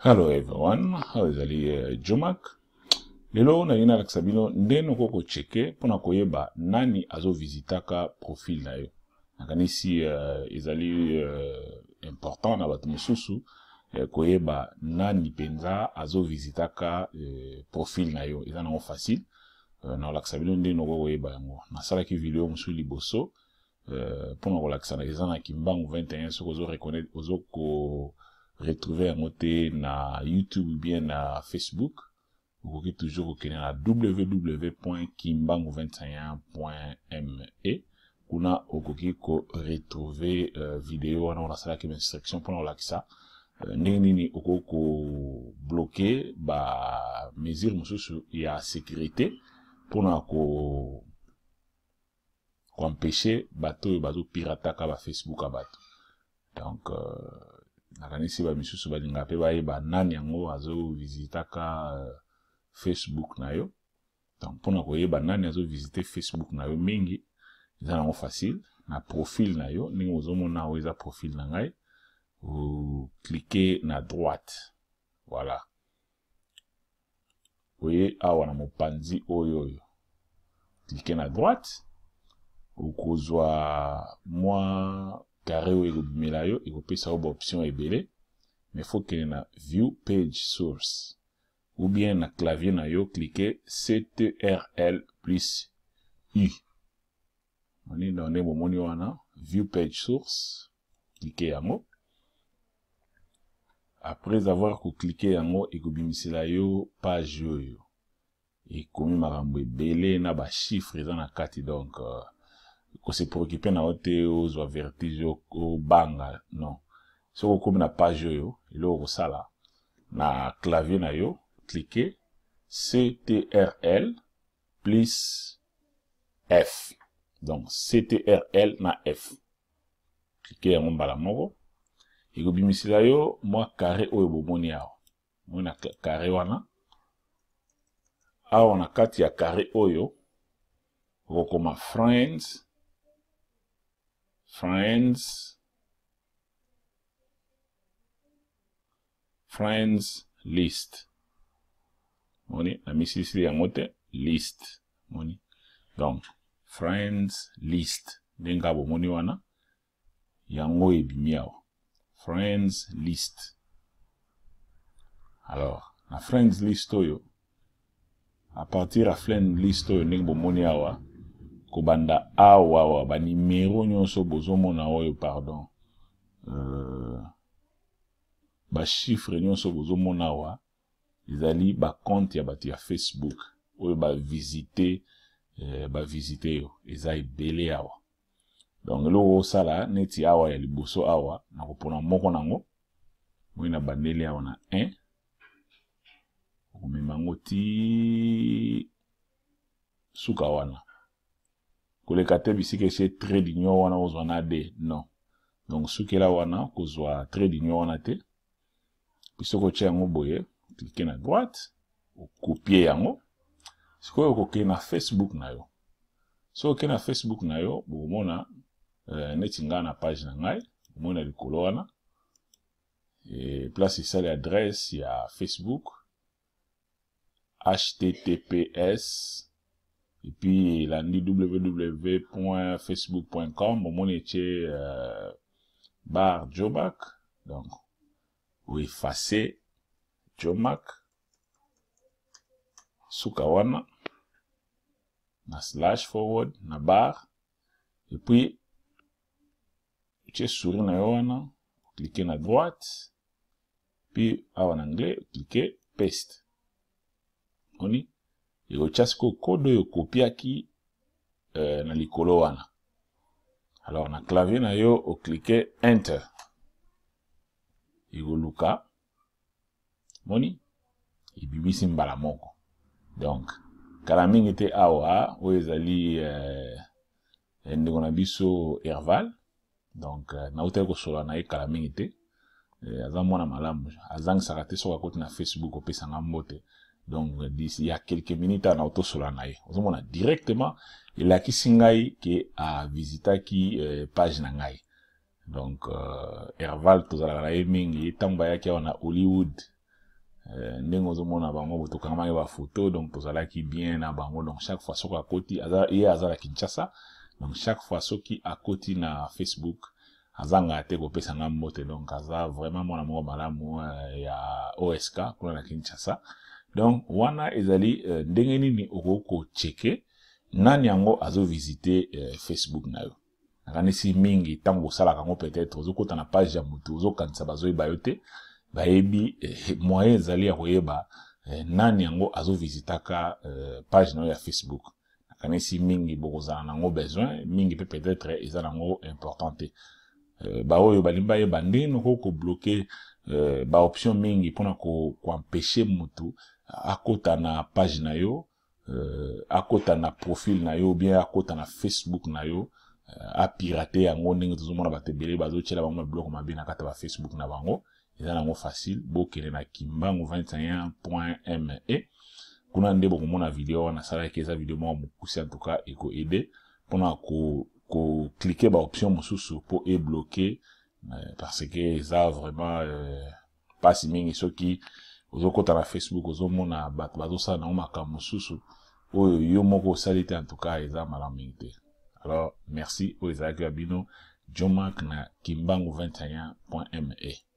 Hello everyone, how is Ali Jomak? Lelo na yina laksabino ndeno koko cheke pona koyeba nani azo visitaka profil na yo. Nakanisi ezali important na batu mususu koyeba nani penza azo visitaka profil na yo. Eza nango facile. Na laksabino ndeno koko koyeba yango. Nasala ki video musu liboso pona ko laksana eza na Kimbangu 21 soko ozo reconnaître ozo ko retrouver yango te na YouTube ou bien na Facebook. Vous pouvez toujours aller à www.kimbangu21.me. Kuna okoki ko retrouver vidéo wana on a sala comme instruction pour la ça. Nini okoko bloquer ba mesure mususu ya sécurité pour na ko empêcher bato pirataka ba Facebook abato. Donc nakanisi ba misusu balinga pe ba nani yango azo visitaka Facebook na yo. Donc pona koyeba nani azo visiter Facebook na yo mingi eza nango facile na profil na yo ningo ozomona oza profil na ngai vous cliquez na droite. Voilà. Oye awa na mopanzi oyo. Cliquez na droite. Okozwa moi carré ou ekobimela yo ekopesa yo ba option ebele mais faut que na view page source ou bien na clavier na yo cliquer CTRL plus U. On est dans le moment wana view page source cliquer yango. Après avoir cliqué yango ekobimisela yo page yo ekomi makambo ebele na ba chiffres eza na kati donc ko se préoccuper na ote ozwa vertige o banga non so comme na page yo ilo ko sala na clavier na yo cliquer CTRL plus F. Donc CTRL na F. Cliquez yango mbala moko ekobimisela yo moi carré oyo bomoni awa mona carré wana awa na kati ya carré oyo okoma friends list. Moni, la misisi ya mote list. Moni. Donc, friends list. Denga bo moni wana. Yango ebimi awa. Friends list. Alors, na friends list oyo. À partir à friends list oyo denga bo moni awa. Kobanda awa ba numéro nyonso bozomona oyo pardon. Ba chiffre nyonso bozomona awa ezali ba compte ya batu ya Facebook oyo ba visiter yo eza ebele awa. Donc lo sala neti awa ya liboso awa na kopona moko nango moina bandele awa na 1 omemango ti suka wana koleka te bisika ese trait d'union wana ozwa na D non. Donc sukela wana kozwa trait d'union wana te pisoko tia yango boye cliquez na droite ou copier yango sikoyo koke na Facebook na yo so ke na Facebook na yo bomona neti nga na page na ngai bomona likolo wana et place ça l'adresse ya Facebook https et puis la www.facebook.com bomona etie bar Jomak donc ou effacer Jomak suka wana na slash forward na bar et puis tu souris na wana cliquez na droite puis en anglais cliquez paste oni et au chasko code yo copiaki na likolo wana. Alors na clavier na yo o cliquez enter igoluka moni ibibisi mbala moko. Donc kala mingi te awa o ezali ndeko na biso Herval. Donc na uta ko sola na kala mingi te aza mwana malamu azangisaka te soka koti na Facebook opesa nga mbote. Donc d'ici il y a quelques minutes na auto sola na ye ozomona directement elakisi ngai ke a visitaki page na ngai. Donc Herval tozalaka na ye mingi ntango bayaki awa na Hollywood ndenge ozomona bango botokangamaki ba photo donc tozalaki bien na bango donc chaque fois soki akoti aza Kinshasa donc chaque fois soki akoti na Facebook azanga te kopesa nga mbote donc aza vraiment mwana moko malamu ya OSK kuna na Kinshasa donc wana ezali ndenge nini okoko cheke nani yango azo visiter Facebook na yo nakanisi mingi tango osala kango peut-être ozokota na page ya mutu ozokanisa bazoyeba yo te bayebi moyen ezali ya koyeba nani yango azo visitaka page na yo ya Facebook nakanisi mingi bokozala nango besoin mingi pe peut-être eza nango important te baoyo balimba yeba ndenge okoko bloquer ba option mingi pona ko empêcher mutu akota na page na yo akota na profil na yo bien akota na Facebook na yo a pirater yango ndenge tozomona batebele bazotiela bango bloc mabe na kata ba Facebook na bango eza nango facile bokele na kimbangu21.me kuna nde bokomona video wana salaki eza video moko mokusi en tout cas eko aider pona ko cliquer ba option mosusu po e bloquer parce que eza vraiment pas si mingi soki ozokota na Facebook ozomona bato bazosala nango makambo mosusu oyo yo moko osali te en tout cas eza malamu mingi te. Alors merci oyo ezalaki ya bino Jomak na kimbangu21.me.